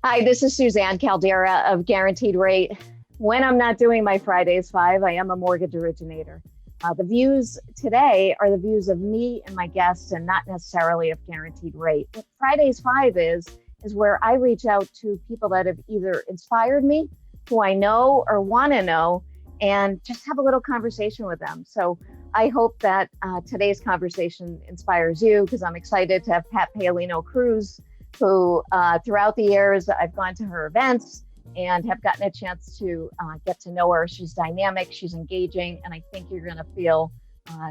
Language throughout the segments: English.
Hi, this is Suzanne Caldeira of Guaranteed Rate. When I'm not doing my Fridays 5, I am a mortgage originator. The views today are the views of me and my guests and not necessarily of Guaranteed Rate. What Fridays 5 is where I reach out to people that have either inspired me, who I know or want to know, and just have a little conversation with them. So I hope that today's conversation inspires you, because I'm excited to have Paolino Cruz, who throughout the years I've gone to her events and have gotten a chance to get to know her. She's dynamic, she's engaging, and I think you're going to feel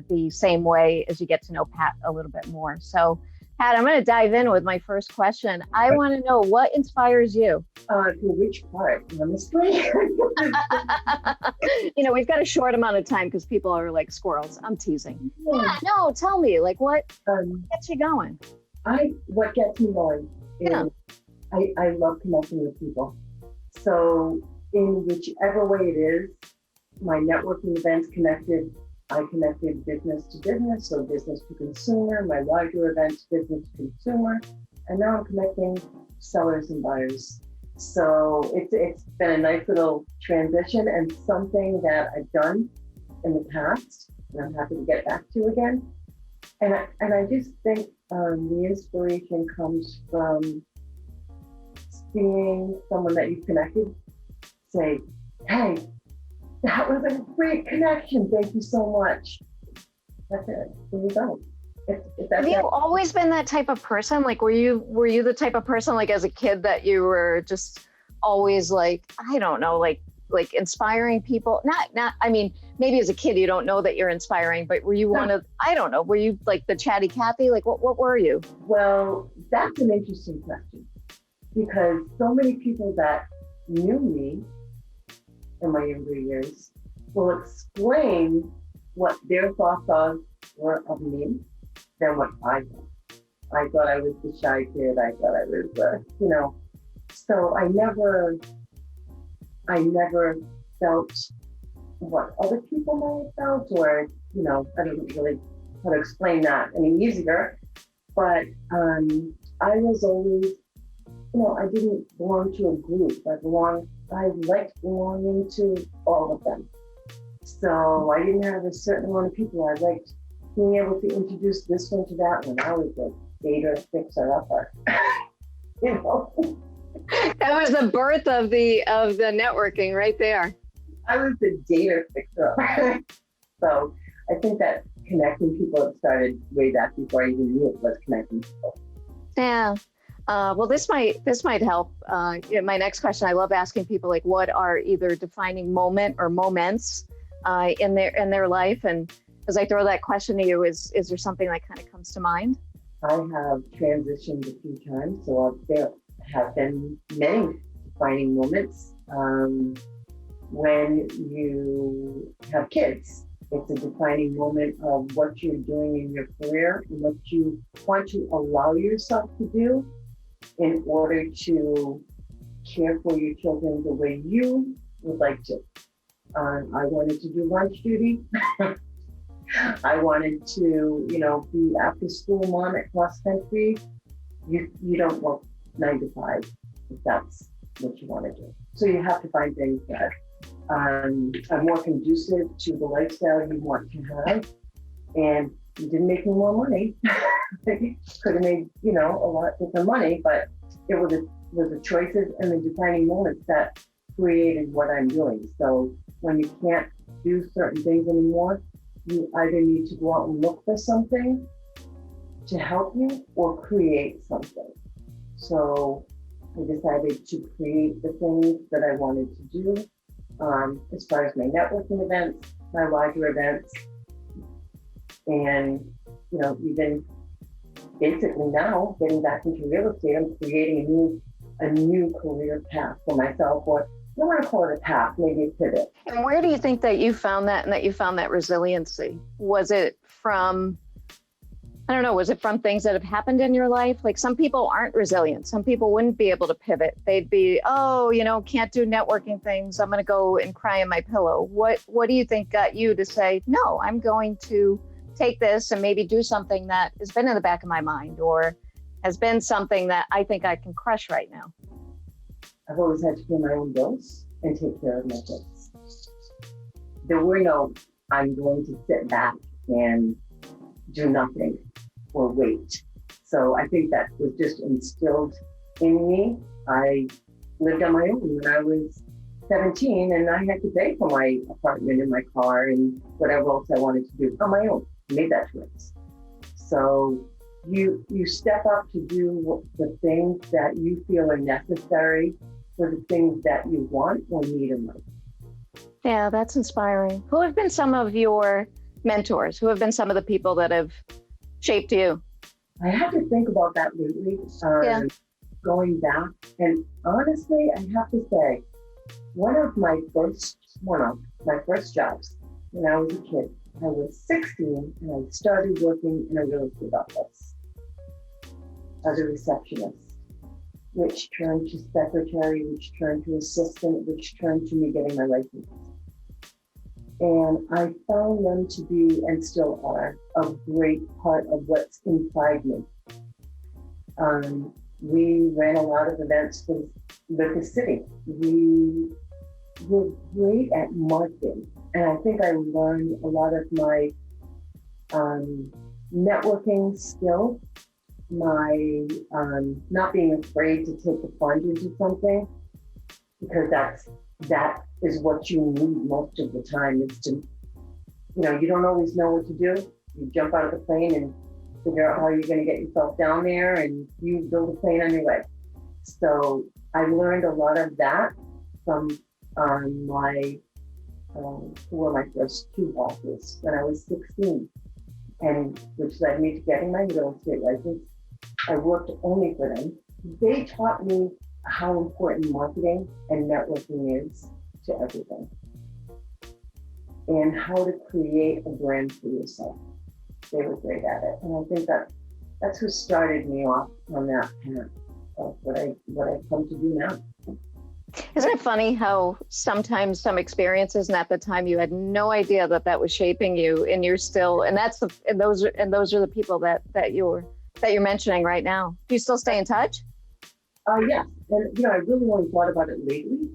the same way as you get to know Pat a little bit more. So, Pat, I'm going to dive in with my first question. I want to know, what inspires you? Which part, honestly? We've got a short amount of time because people are like squirrels. I'm teasing. Yeah, no, tell me, like, what gets you going? What gets me going is I love connecting with people. So in whichever way it is, my networking events I connected business to business, so business to consumer, my larger events, business to consumer, and now I'm connecting sellers and buyers. So it's been a nice little transition and something that I've done in the past, and I'm happy to get back to again. And I just think the inspiration comes from seeing someone that you've connected say, "Hey, that was a great connection. Thank you so much." That's it. There you go. Have you always been that type of person? Like, were you the type of person, like as a kid, that you were just always like, I don't know, like inspiring people? Not. I mean, maybe as a kid you don't know that you're inspiring, but were you one of? I don't know. Were you like the chatty Cathy? Like, what were you? Well, that's an interesting question, because so many people that knew me in my younger years will explain what their thoughts were of me than what I thought. I thought I was the shy kid. I thought I was, so I never felt what other people might have felt, or, I don't really know how to explain that any easier. But I was always, I didn't belong to a group. I liked belonging to all of them. So I didn't have a certain amount of people. I liked being able to introduce this one to that one. I was the data fixer-upper, That was the birth of the networking right there. I was the data fixer-upper. So I think that connecting people had started way back before I even knew it was connecting people. Yeah. Well, this might help. My next question, I love asking people, like, what are either defining moment or moments in their life? And as I throw that question to you, is there something that kind of comes to mind? I have transitioned a few times, so there have been many defining moments. When you have kids, it's a defining moment of what you're doing in your career and what you want to allow yourself to do in order to care for your children the way you would like to. I wanted to do lunch duty. I wanted to, be after school mom at cross country. You don't work 9 to 5 if that's what you want to do. So you have to find things that are more conducive to the lifestyle you want to have. And you didn't make me more money. Could have made, a lot different money, but it was the choices and the defining moments that created what I'm doing. So when you can't do certain things anymore, you either need to go out and look for something to help you or create something. So I decided to create the things that I wanted to do, as far as my networking events, my larger events, and even basically now getting back into real estate, I'm creating a new career path for myself, or I don't want to call it a path, maybe a pivot. And where do you think that you found that, and that you found that resiliency? Was it from, was it from things that have happened in your life? Like, some people aren't resilient. Some people wouldn't be able to pivot. They'd be, can't do networking things. I'm going to go and cry in my pillow. What do you think got you to say, no, I'm going to take this and maybe do something that has been in the back of my mind, or has been something that I think I can crush right now? I've always had to pay my own bills and take care of my kids. There were no, I'm going to sit back and do nothing or wait. So I think that was just instilled in me. I lived on my own when I was 17, and I had to pay for my apartment and my car and whatever else I wanted to do on my own. I made that choice. So you step up to do the things that you feel are necessary for the things that you want or need in life. Yeah, that's inspiring. Who have been some of your mentors? Who have been some of the people that have shaped you? I had to think about that lately, going back. And honestly, I have to say, one of my first jobs when I was a kid, I was 16 and I started working in a real estate office as a receptionist, which turned to secretary, which turned to assistant, which turned to me getting my license. And I found them to be, and still are, a great part of what's inside me. We ran a lot of events with the city. We were great at marketing. And I think I learned a lot of my networking skill, my not being afraid to take the plunge into something, because that is what you need most of the time. Is to, you don't always know what to do. You jump out of the plane and figure out how you're going to get yourself down there, and you build a plane on your way. So I learned a lot of that from who were my first two bosses when I was 16, and which led me to getting my real estate license. I worked only for them. They taught me how important marketing and networking is to everything, and how to create a brand for yourself. They were great at it. And I think that's who started me off on that path of what I've come to do now. Isn't it funny how sometimes some experiences, and at the time you had no idea that was shaping you, and you're still, and those are the people that you're mentioning right now. Do you still stay in touch? Yes. And I really only thought about it lately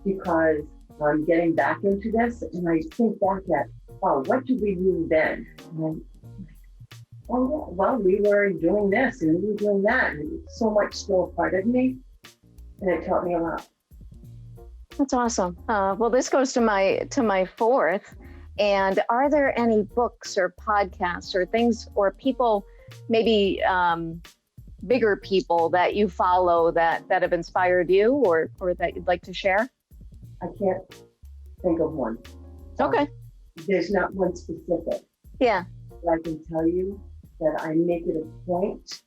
because I'm getting back into this, and I think back at, what did we do then? And we were doing this and we were doing that, and it's so much still a part of me, and it taught me a lot. That's awesome. Well, this goes to my fourth. And are there any books or podcasts or things or people, maybe bigger people that you follow that have inspired you or that you'd like to share? I can't think of one. Okay. There's not one specific. Yeah. But I can tell you that I make it a point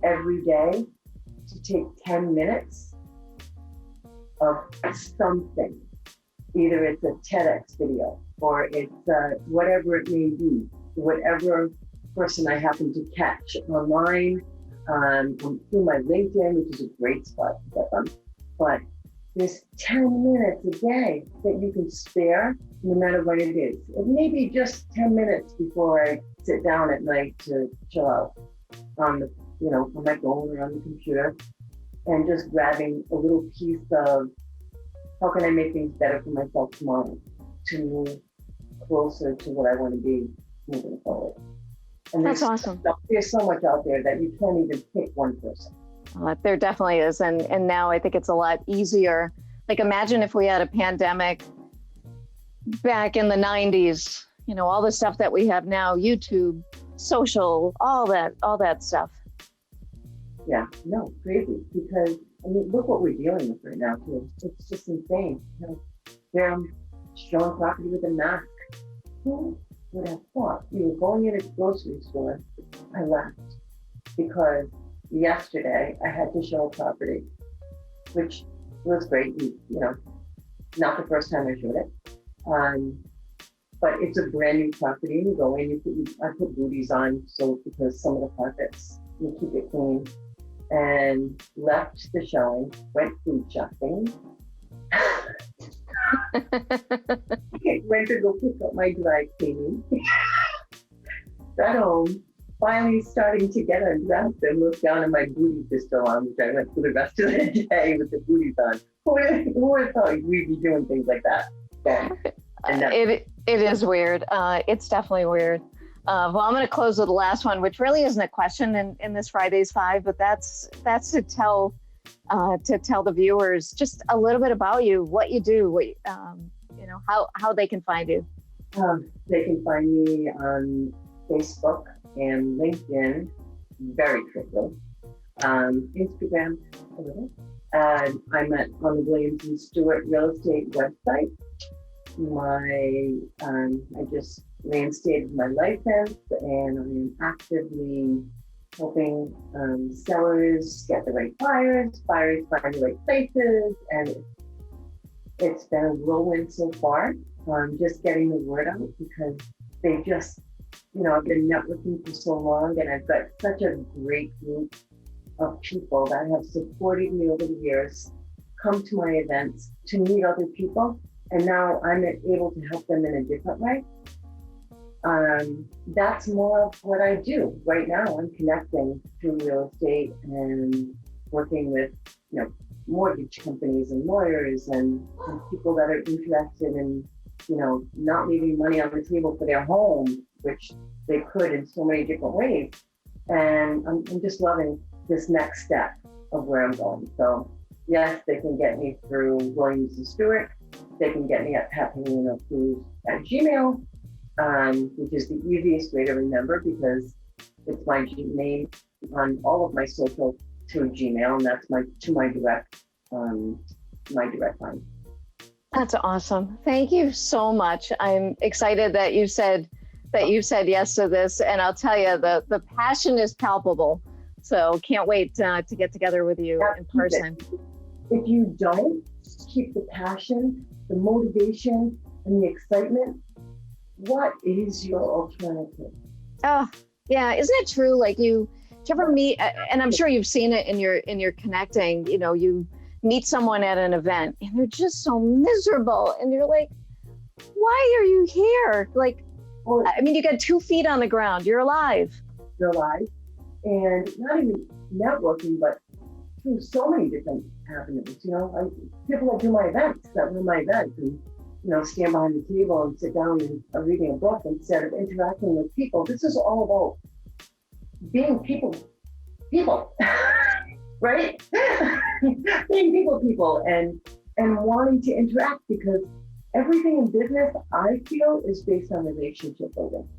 every day to take 10 minutes of something. Either it's a TEDx video or it's whatever it may be, whatever person I happen to catch online, through my LinkedIn, which is a great spot to get them. But there's 10 minutes a day that you can spare, no matter what it is. It may be just 10 minutes before I sit down at night to chill out on my phone or on the computer, and just grabbing a little piece of how can I make things better for myself tomorrow to move closer to what I want to be moving forward. And that's awesome. There's so much out there that you can't even pick one person. There definitely is. And now I think it's a lot easier. Like, imagine if we had a pandemic back in the 90s, all the stuff that we have now, YouTube, social, all that stuff. Yeah, no, crazy. Because, look what we're dealing with right now, too. It's just insane. They're showing property with a mask. Who would have thought? We were going in a grocery store. I left because yesterday I had to show a property, which was great. Not the first time I showed it. But it's a brand new property. You go in, I put booties on, so because some of the carpets, you keep it clean. And left the showing, went food shopping. Went to go pick up my dry cleaning. Got home, finally starting to get undressed and look down and my booties are still on, which I went through the rest of the day with the booties on. Who would have thought we'd be doing things like that? It is weird. It's definitely weird. Well, I'm going to close with the last one, which really isn't a question in this Friday's Five, but that's to tell the viewers just a little bit about you, what you do, how they can find you. They can find me on Facebook and LinkedIn very quickly. Instagram a little. I'm on the Williams and Stuart real estate website. I just reinstated my license, and I'm actively helping sellers get the right buyers find the right places, and it's been a whirlwind so far. Just getting the word out, because they just, I've been networking for so long, and I've got such a great group of people that have supported me over the years, come to my events to meet other people, and now I'm able to help them in a different way. That's more of what I do right now. I'm connecting through real estate and working with, mortgage companies and lawyers and people that are interested in, not leaving money on the table for their home, which they could in so many different ways. And I'm just loving this next step of where I'm going. So yes, they can get me through Williams and Stuart. They can get me at Paolino Cruz at Gmail, which is the easiest way to remember, because it's my name on all of my social to Gmail, and that's my direct line. That's awesome. Thank you so much. I'm excited that you said yes to this, and I'll tell you, the passion is palpable. So can't wait to get together with you in person. If you don't keep the passion, the motivation, and the excitement, what is your alternative? Oh, yeah. Isn't it true? Like do you ever meet, and I'm sure you've seen it in your connecting, you meet someone at an event and they're just so miserable, and you're like, why are you here? Like, you got 2 feet on the ground. You're alive. And not even networking, but through so many different avenues. People that do my events, that run my events, and stand behind the table and sit down and are reading a book instead of interacting with people. This is all about being people, right? Being people, and wanting to interact, because everything in business, I feel, is based on relationship building.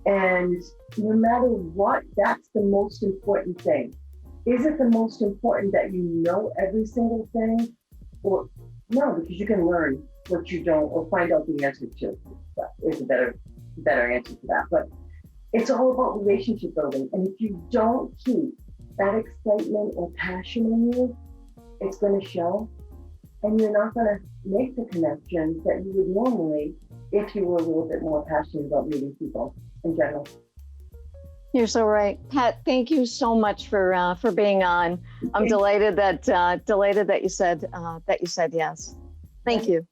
And no matter what, that's the most important thing. Is it the most important that you know every single thing? Or no, because you can learn what you don't, or find out the answer to. That is a better answer to that. But it's all about relationship building. And if you don't keep that excitement or passion in you, it's going to show. And you're not going to make the connections that you would normally if you were a little bit more passionate about meeting people in general. You're so right, Pat. Thank you so much for being on. I'm delighted that you said yes. Thank you.